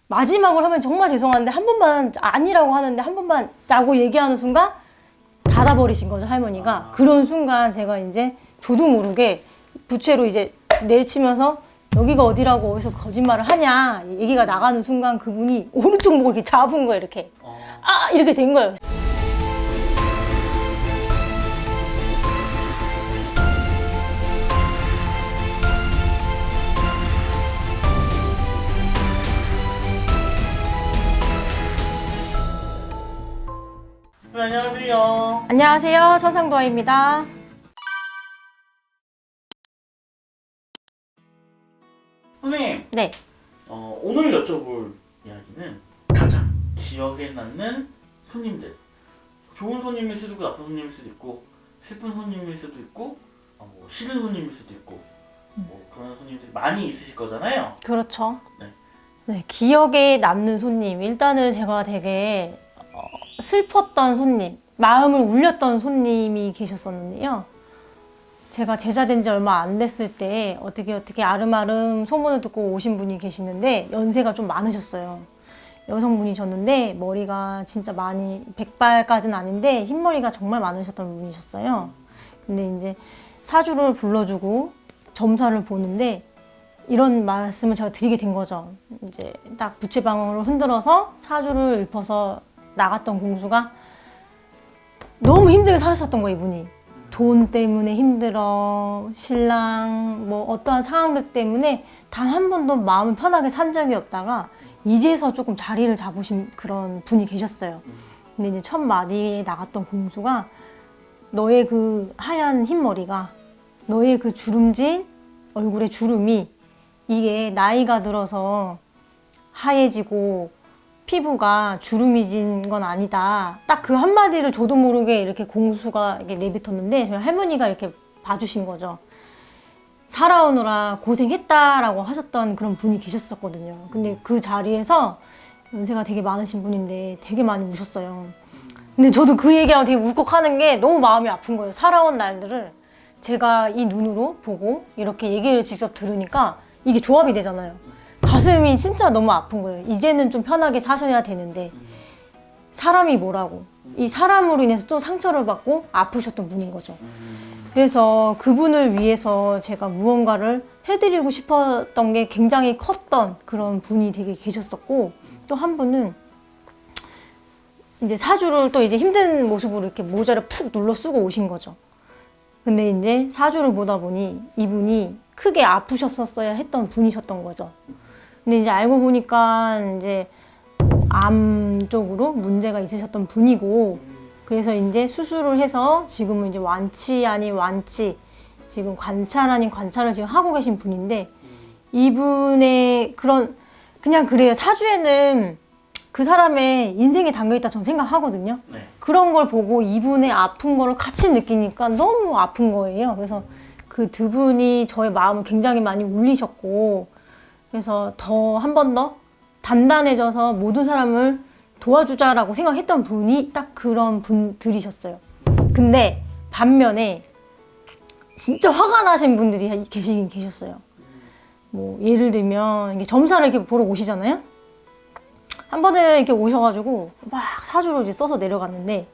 마지막으로 하면 정말 죄송한데 한 번만 아니라고 하는데 한 번만 라고 얘기하는 순간 닫아버리신 거죠, 할머니가. 그런 순간 제가 이제 저도 모르게 부채로 이제 내리치면서 여기가 어디라고 어디서 거짓말을 하냐 얘기가 나가는 순간 그분이 오른쪽 목을 이렇게 잡은 거예요, 이렇게. 아, 이렇게 된 거예요. 네, 안녕하세요. 안녕하세요, 천상도아입니다. 선생님, 네. 오늘 여쭤볼 이야기는 가장 기억에 남는 손님들. 좋은 손님일 수도 있고 나쁜 손님일 수도 있고 슬픈 손님일 수도 있고 뭐 싫은 손님일 수도 있고 뭐 그런 손님들이 많이 있으실 거잖아요. 그렇죠. 네. 네, 기억에 남는 손님. 일단은 제가 되게 슬펐던 손님, 마음을 울렸던 손님이 계셨었는데요. 제가 제자 된 지 얼마 안 됐을 때 어떻게 아름아름 소문을 듣고 오신 분이 계시는데 연세가 좀 많으셨어요. 여성분이셨는데 머리가 진짜 많이 백발까지는 아닌데 흰머리가 정말 많으셨던 분이셨어요. 근데 이제 사주를 불러주고 점사를 보는데 이런 말씀을 제가 드리게 된 거죠. 이제 딱 부채방울을 흔들어서 사주를 읊어서 나갔던 공수가 너무 힘들게 살았었던 거예요, 이분이. 돈 때문에 힘들어, 신랑, 뭐 어떠한 상황들 때문에 단 한 번도 마음을 편하게 산 적이 없다가 이제서 조금 자리를 잡으신 그런 분이 계셨어요. 근데 이제 첫 마디에 나갔던 공수가 너의 그 하얀 흰머리가, 너의 그 주름진 얼굴의 주름이 이게 나이가 들어서 하얘지고 피부가 주름이 진 건 아니다. 딱 그 한마디를 저도 모르게 이렇게 공수가 이렇게 내뱉었는데 저희 할머니가 이렇게 봐주신 거죠. 살아오느라 고생했다라고 하셨던 그런 분이 계셨었거든요. 근데 그 자리에서 연세가 되게 많으신 분인데 되게 많이 우셨어요. 근데 저도 그 얘기하면 되게 울컥하는 게 너무 마음이 아픈 거예요. 살아온 날들을 제가 이 눈으로 보고 이렇게 얘기를 직접 들으니까 이게 조합이 되잖아요. 가슴이 진짜 너무 아픈 거예요. 이제는 좀 편하게 사셔야 되는데 사람이 뭐라고, 이 사람으로 인해서 또 상처를 받고 아프셨던 분인 거죠. 그래서 그분을 위해서 제가 무언가를 해드리고 싶었던 게 굉장히 컸던 그런 분이 되게 계셨었고, 또 한 분은 이제 사주를 또 이제 힘든 모습으로 이렇게 모자를 푹 눌러 쓰고 오신 거죠. 근데 이제 사주를 보다 보니 이분이 크게 아프셨었어야 했던 분이셨던 거죠. 근데 이제 알고 보니까 이제 암 쪽으로 문제가 있으셨던 분이고, 그래서 이제 수술을 해서 지금은 이제 완치 아닌 완치, 지금 관찰 아닌 관찰을 지금 하고 계신 분인데, 이분의 그런, 그냥 그래요. 사주에는 그 사람의 인생이 담겨있다 저는 생각하거든요. 네. 그런 걸 보고 이분의 아픈 거를 같이 느끼니까 너무 아픈 거예요. 그래서 그 두 분이 저의 마음을 굉장히 많이 울리셨고, 그래서 더 한 번 더 단단해져서 모든 사람을 도와주자라고 생각했던 분이 딱 그런 분들이셨어요. 근데 반면에 진짜 화가 나신 분들이 계시긴 계셨어요. 뭐 예를 들면 이게 점사를 이렇게 보러 오시잖아요. 한 번에 이렇게 오셔가지고 막 사주를 이제 써서 내려갔는데,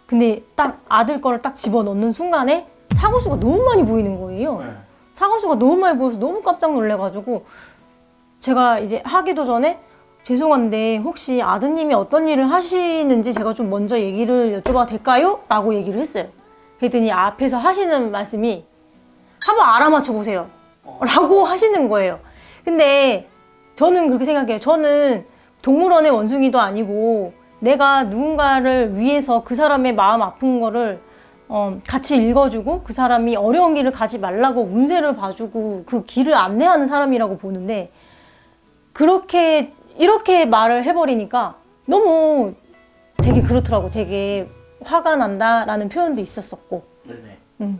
근데 딱 아들 거를 딱 집어넣는 순간에 사고수가 너무 많이 보이는 거예요. 네. 사고수가 너무 많이 보여서 너무 깜짝 놀래가지고 제가 이제 하기도 전에 죄송한데 혹시 아드님이 어떤 일을 하시는지 제가 좀 먼저 얘기를 여쭤봐도 될까요? 라고 얘기를 했어요. 그랬더니 앞에서 하시는 말씀이 한번 알아맞혀 보세요 라고 하시는 거예요. 근데 저는 그렇게 생각해요. 저는 동물원의 원숭이도 아니고 내가 누군가를 위해서 그 사람의 마음 아픈 거를 같이 읽어주고 그 사람이 어려운 길을 가지 말라고 운세를 봐주고 그 길을 안내하는 사람이라고 보는데, 그렇게 이렇게 말을 해버리니까 너무 되게 그렇더라고. 되게 화가 난다라는 표현도 있었었고, 네네.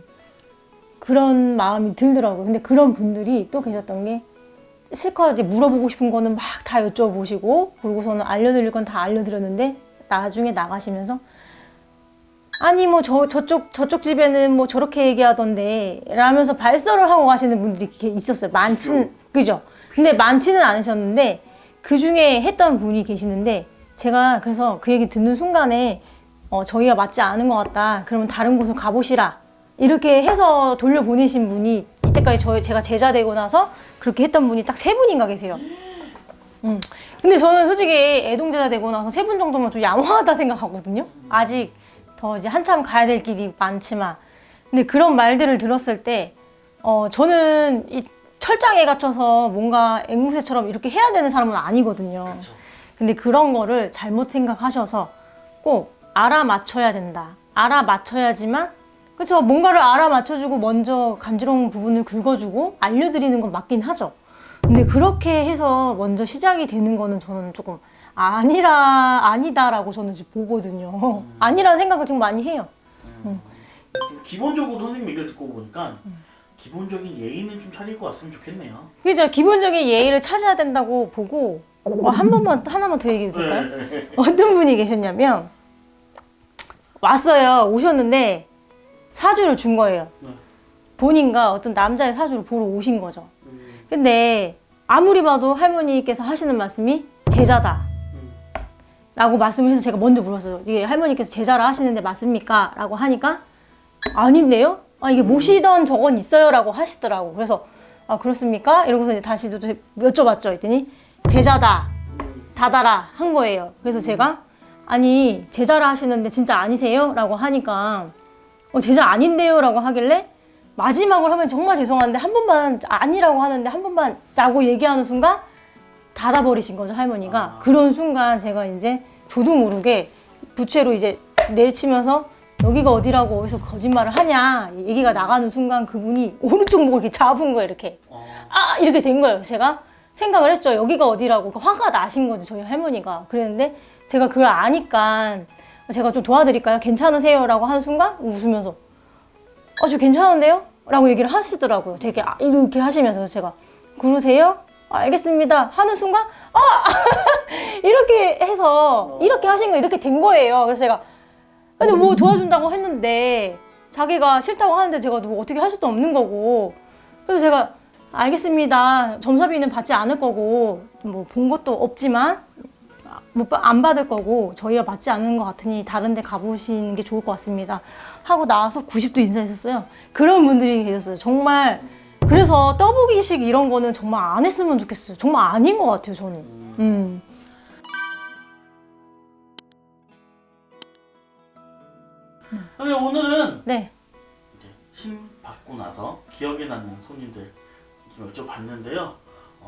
그런 마음이 들더라고요. 근데 그런 분들이 또 계셨던 게 실컷 이제 물어보고 싶은 거는 막 다 여쭤보시고, 그러고서는 알려드릴 건 다 알려드렸는데 나중에 나가시면서 아니 뭐 저쪽 집에는 뭐 저렇게 얘기하던데 라면서 발설을 하고 가시는 분들이 있었어요. 많지는, 그죠? 근데 많지는 않으셨는데 그 중에 했던 분이 계시는데 제가 그래서 그 얘기 듣는 순간에 저희와 맞지 않은 것 같다. 그러면 다른 곳을 가보시라. 이렇게 해서 돌려보내신 분이 이때까지 제가 제자 되고 나서 그렇게 했던 분이 딱 3분인가 계세요. 근데 저는 솔직히 애동제자 되고 나서 3분 정도면 좀 양호하다 생각하거든요. 아직 더 이제 한참 가야 될 길이 많지만. 근데 그런 말들을 들었을 때 저는 이 철장에 갇혀서 뭔가 앵무새처럼 이렇게 해야 되는 사람은 아니거든요. 그쵸. 근데 그런 거를 잘못 생각하셔서 꼭 알아맞혀야 된다. 알아맞혀야지만 그렇죠. 뭔가를 알아맞혀주고 먼저 간지러운 부분을 긁어주고 알려드리는 건 맞긴 하죠. 근데 그렇게 해서 먼저 시작이 되는 거는 저는 조금 아니다라고 저는 이제 보거든요. 아니라는 생각을 좀 많이 해요. 좀 기본적으로 선생님 얘기를 듣고 보니까 기본적인 예의는 좀 차리고 왔으면 좋겠네요. 그죠. 기본적인 예의를 찾아야 된다고 보고 하나만 더 얘기해도 될까요? 네. 어떤 분이 계셨냐면 왔어요. 오셨는데 사주를 준 거예요. 네. 본인과 어떤 남자의 사주를 보러 오신 거죠. 근데 아무리 봐도 할머니께서 하시는 말씀이 제자다 라고 말씀을 해서 제가 먼저 물었어요. 이게 할머니께서 제자라 하시는데 맞습니까? 라고 하니까 아닌데요? 이게 모시던 적은 있어요 라고 하시더라고. 그래서 그렇습니까? 이러고서 이제 다시 또 여쭤봤죠. 했더니 제자다 다다라 한 거예요. 그래서 제가 아니 제자라 하시는데 진짜 아니세요? 라고 하니까 제자 아닌데요? 라고 하길래 마지막으로 하면 정말 죄송한데 한 번만 아니라고 하는데 한 번만 라고 얘기하는 순간 닫아버리신 거죠 할머니가. 그런 순간 제가 이제 저도 모르게 부채로 이제 내치면서 여기가 어디라고 어디서 거짓말을 하냐 얘기가 나가는 순간 그분이 오른쪽 목을 이렇게 잡은 거예요. 이렇게 이렇게 된 거예요. 제가 생각을 했죠. 여기가 어디라고. 화가 나신 거죠 저희 할머니가. 그랬는데 제가 그걸 아니까 제가 좀 도와드릴까요? 괜찮으세요? 라고 하는 순간 웃으면서 저 괜찮은데요? 라고 얘기를 하시더라고요. 되게 이렇게 하시면서 제가 그러세요? 알겠습니다 하는 순간 이렇게 해서 이렇게 하신 거 이렇게 된 거예요. 그래서 제가 근데 뭐 도와준다고 했는데 자기가 싫다고 하는데 제가 뭐 어떻게 할 수도 없는 거고. 그래서 제가 알겠습니다. 점사비는 받지 않을 거고 뭐 본 것도 없지만 뭐 안 받을 거고 저희가 맞지 않는 것 같으니 다른 데 가보시는 게 좋을 것 같습니다 하고 나와서 90도 인사했었어요. 그런 분들이 계셨어요. 정말 그래서 떠보기식 이런 거는 정말 안 했으면 좋겠어요. 정말 아닌 것 같아요 저는. 근데 오늘은 네. 이제 신 받고 나서 기억에 남는 손님들 좀 여쭤봤는데요.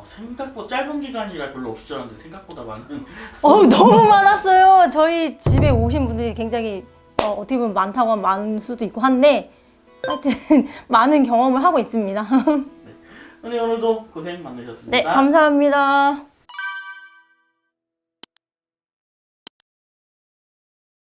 생각보다 짧은 기간이라 별로 없을 줄 알았는데 생각보다 많은. 너무 많았어요. 저희 집에 오신 분들이 굉장히 어떻게 보면 많다고 하면 많을 수도 있고 한데 하여튼 많은 경험을 하고 있습니다. 네, 오늘도 고생 많으셨습니다. 네, 감사합니다.